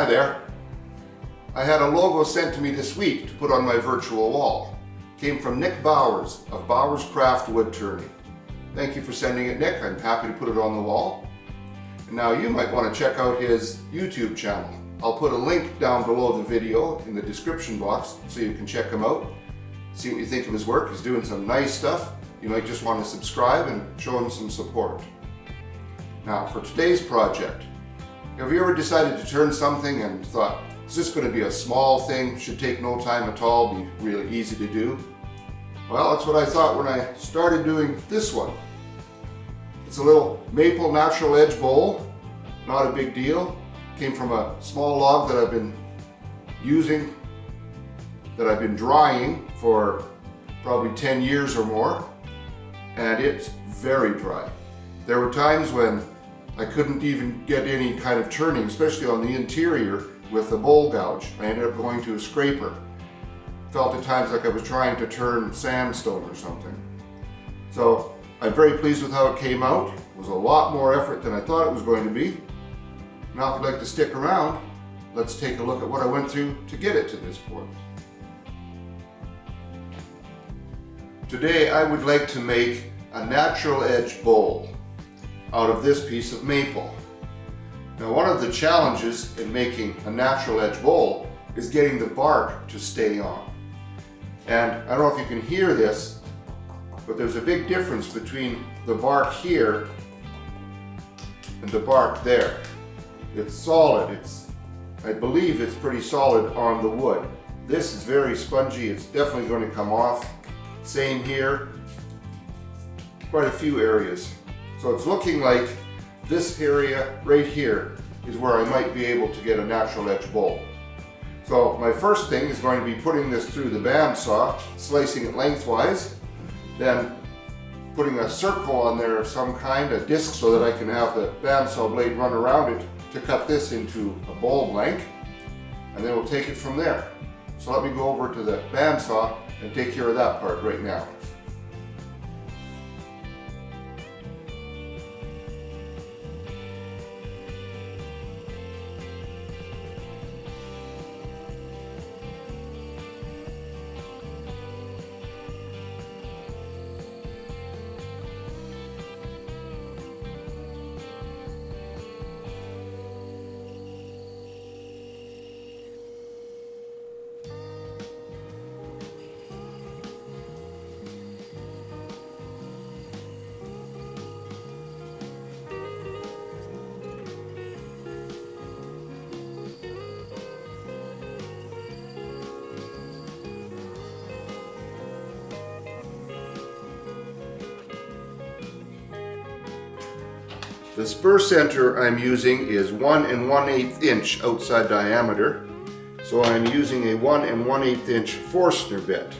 Hi there. I had a logo sent to me this week to put on my virtual wall. It came from Nick Bowers of Bowerscraft Woodturning. Thank you for sending it, Nick. I'm happy to put it on the wall. And now you might want to check out his YouTube channel. I'll put a link down below the video in the description box so you can check him out. See what you think of his work. He's doing some nice stuff. You might just want to subscribe and show him some support. Now for today's project, have you ever decided to turn something and thought, is this going to be a small thing, should take no time at all, be really easy to do? Well, that's what I thought when I started doing this one. It's a little maple natural edge bowl, not a big deal. Came from a small log that I've been using, that I've been drying for probably 10 years or more, and it's very dry. There were times when I couldn't even get any kind of turning, especially on the interior with the bowl gouge. I ended up going to a scraper. Felt at times like I was trying to turn sandstone or something. So I'm very pleased with how it came out. It was a lot more effort than I thought it was going to be. Now if you'd like to stick around, let's take a look at what I went through to get it to this point. Today I would like to make a natural edge bowl out of this piece of maple. Now one of the challenges in making a natural edge bowl is getting the bark to stay on. And I don't know if you can hear this, but there's a big difference between the bark here and the bark there. It's solid, I believe it's pretty solid on the wood. This is very spongy, it's definitely going to come off. Same here, quite a few areas. So it's looking like this area right here is where I might be able to get a natural edge bowl. So my first thing is going to be putting this through the bandsaw, slicing it lengthwise, then putting a circle on there of some kind, a disc, so that I can have the bandsaw blade run around it to cut this into a bowl blank, and then we'll take it from there. So let me go over to the bandsaw and take care of that part right now. The spur center I'm using is 1 1/8 inch outside diameter, so I'm using a 1 1/8 inch Forstner bit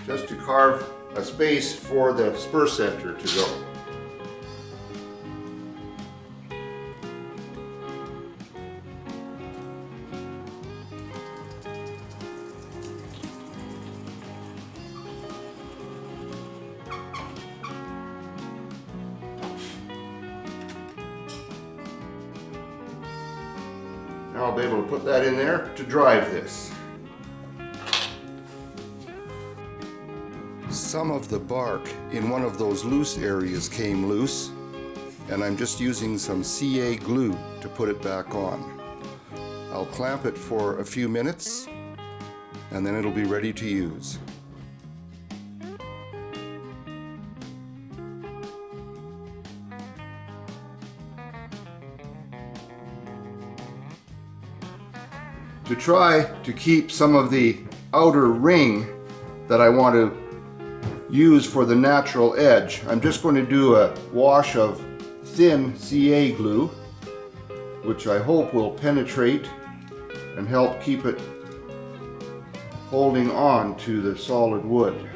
just to carve a space for the spur center to go. Now I'll be able to put that in there to drive this. Some of the bark in one of those loose areas came loose, and I'm just using some CA glue to put it back on. I'll clamp it for a few minutes, and then it'll be ready to use. To try to keep some of the outer ring that I want to use for the natural edge, I'm just going to do a wash of thin CA glue, which I hope will penetrate and help keep it holding on to the solid wood.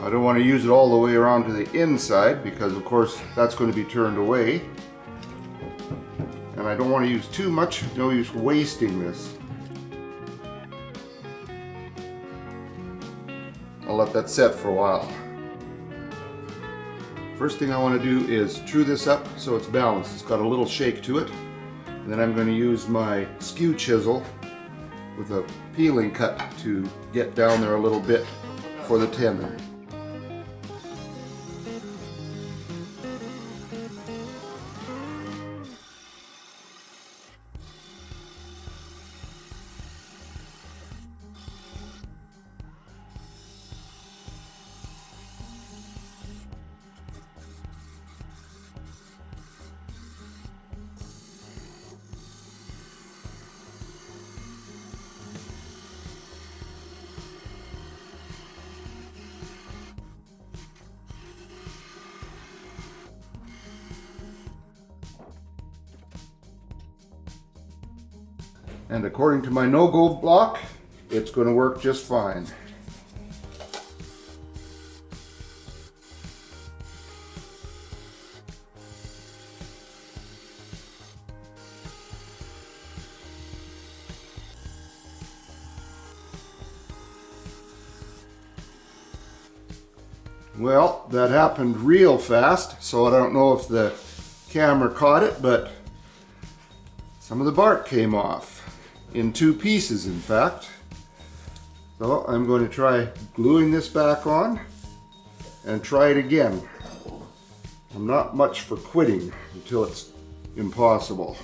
I don't want to use it all the way around to the inside because of course that's going to be turned away. And I don't want to use too much, no use wasting this. I'll let that set for a while. First thing I want to do is true this up so it's balanced. It's got a little shake to it. And then I'm going to use my skew chisel with a peeling cut to get down there a little bit for the tendon. And according to my no-go block, it's going to work just fine. Well, that happened real fast, so I don't know if the camera caught it, but some of the bark came off. In 2 pieces, in fact. So I'm going to try gluing this back on and try it again. I'm not much for quitting until it's impossible.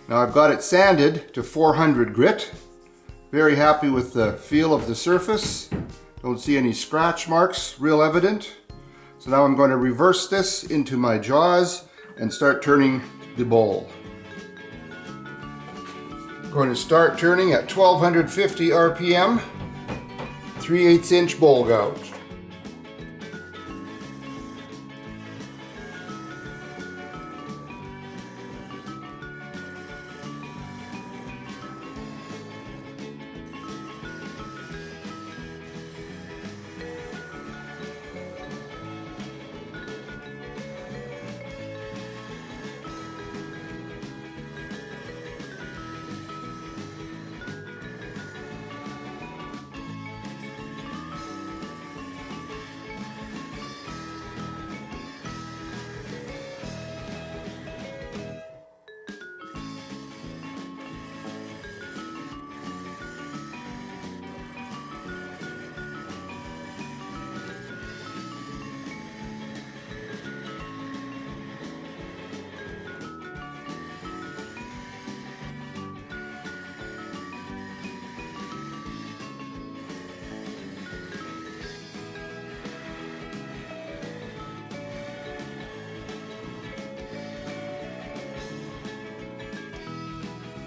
Now I've got it sanded to 400 grit. Very happy with the feel of the surface. Don't see any scratch marks, real evident. So now I'm going to reverse this into my jaws and start turning the bowl. I'm going to start turning at 1250 RPM, 3/8 inch bowl gouge.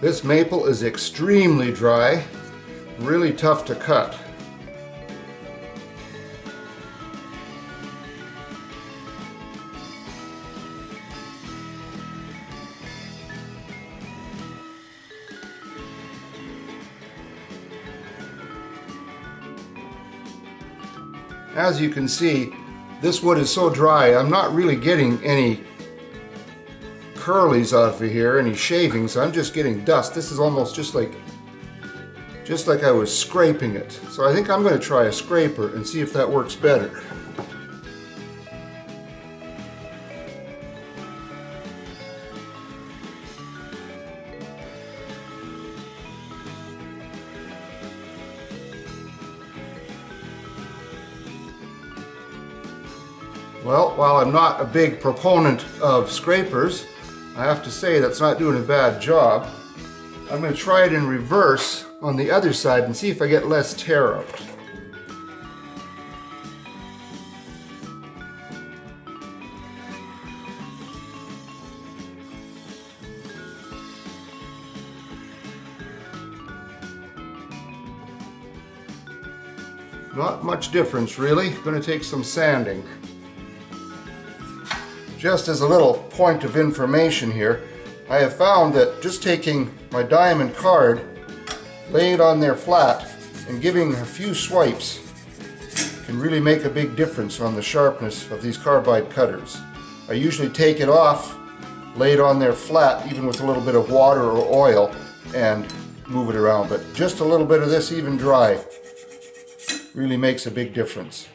This maple is extremely dry, really tough to cut. As you can see, this wood is so dry, I'm not really getting any curlies off of here, any shavings. I'm just getting dust. This is almost just like I was scraping it. So I think I'm going to try a scraper and see if that works better. Well, while I'm not a big proponent of scrapers, I have to say that's not doing a bad job. I'm going to try it in reverse on the other side and see if I get less tear out. Not much difference really. Going to take some sanding. Just as a little point of information here, I have found that just taking my diamond card, laying it on there flat, and giving a few swipes can really make a big difference on the sharpness of these carbide cutters. I usually take it off, lay it on there flat, even with a little bit of water or oil, and move it around. But just a little bit of this, even dry, really makes a big difference.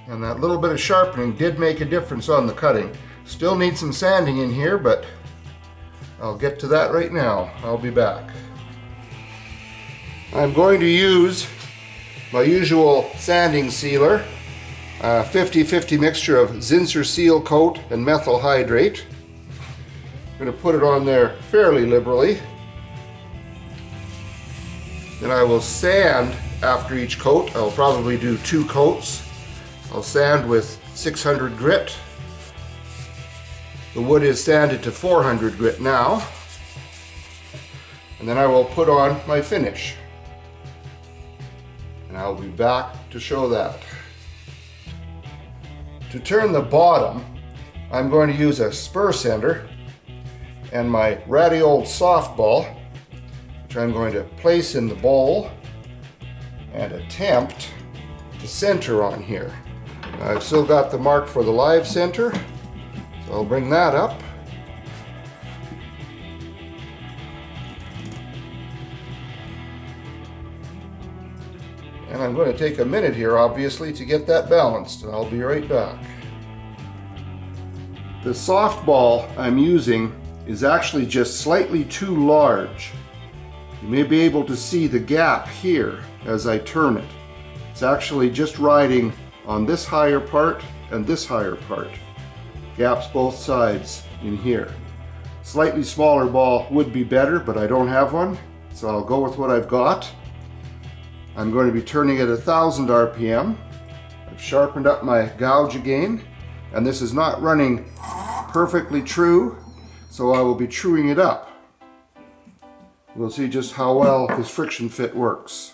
And that little bit of sharpening did make a difference on the cutting. Still need some sanding in here, but I'll get to that right now. I'll be back. I'm going to use my usual sanding sealer, a 50-50 mixture of Zinsser Seal Coat and methyl hydrate. I'm going to put it on there fairly liberally. Then I will sand after each coat. I'll probably do 2 coats. I'll sand with 600 grit. The wood is sanded to 400 grit now. And then I will put on my finish. And I'll be back to show that. To turn the bottom, I'm going to use a spur center and my ratty old softball, which I'm going to place in the bowl and attempt to center on here. I've still got the mark for the live center, so I'll bring that up. And I'm going to take a minute here, obviously, to get that balanced, and I'll be right back. The softball I'm using is actually just slightly too large. You may be able to see the gap here as I turn it. It's actually just riding on this higher part and this higher part. Gaps both sides in here. Slightly smaller ball would be better, but I don't have one, so I'll go with what I've got. I'm going to be turning at 1000 RPM. I've sharpened up my gouge again, and this is not running perfectly true, so I will be truing it up. We'll see just how well this friction fit works.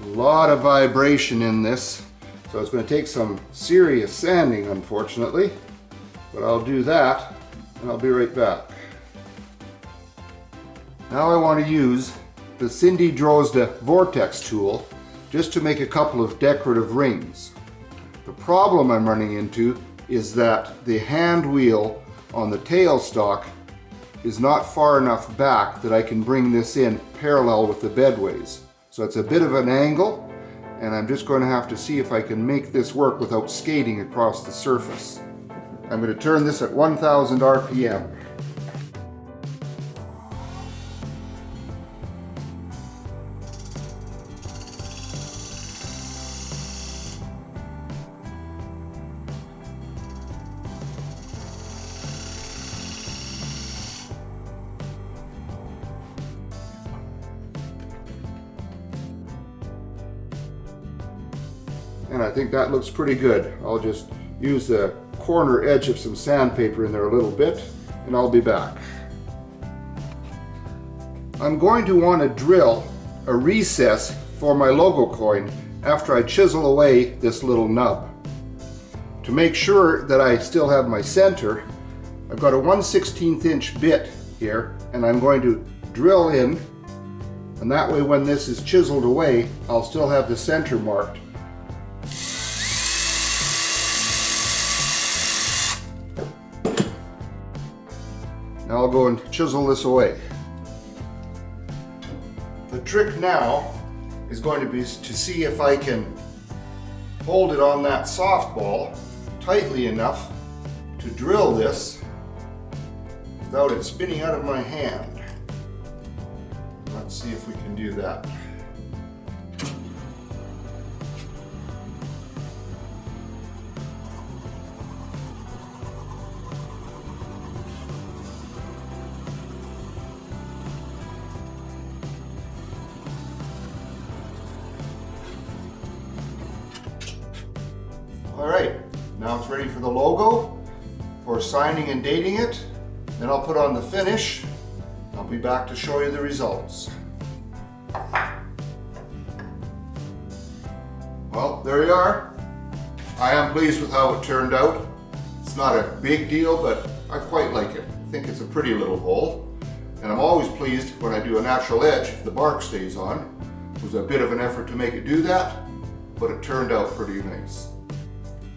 A lot of vibration in this, so it's going to take some serious sanding, unfortunately, but I'll do that and I'll be right back. Now I want to use the Cindy Drozda Vortex tool just to make a couple of decorative rings. The problem I'm running into is that the hand wheel on the tailstock is not far enough back that I can bring this in parallel with the bedways. So it's a bit of an angle, and I'm just going to have to see if I can make this work without skating across the surface. I'm going to turn this at 1000 RPM. And I think that looks pretty good. I'll just use the corner edge of some sandpaper in there a little bit, and I'll be back. I'm going to want to drill a recess for my logo coin after I chisel away this little nub. To make sure that I still have my center, I've got a 1/16 inch bit here, and I'm going to drill in, and that way when this is chiseled away, I'll still have the center marked. Now I'll go and chisel this away. The trick now is going to be to see if I can hold it on that softball tightly enough to drill this without it spinning out of my hand. Let's see if we can do that. Alright, now it's ready for the logo, for signing and dating it. Then I'll put on the finish. I'll be back to show you the results. Well, there you are. I am pleased with how it turned out. It's not a big deal, but I quite like it. I think it's a pretty little bowl. And I'm always pleased when I do a natural edge if the bark stays on. It was a bit of an effort to make it do that, but it turned out pretty nice.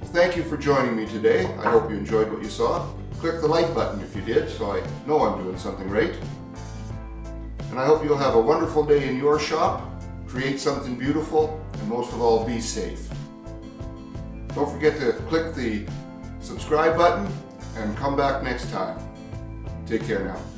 Thank you for joining me today. I hope you enjoyed what you saw. Click the like button if you did, so I know I'm doing something right. And I hope you'll have a wonderful day in your shop, create something beautiful, and most of all, be safe. Don't forget to click the subscribe button and come back next time. Take care now.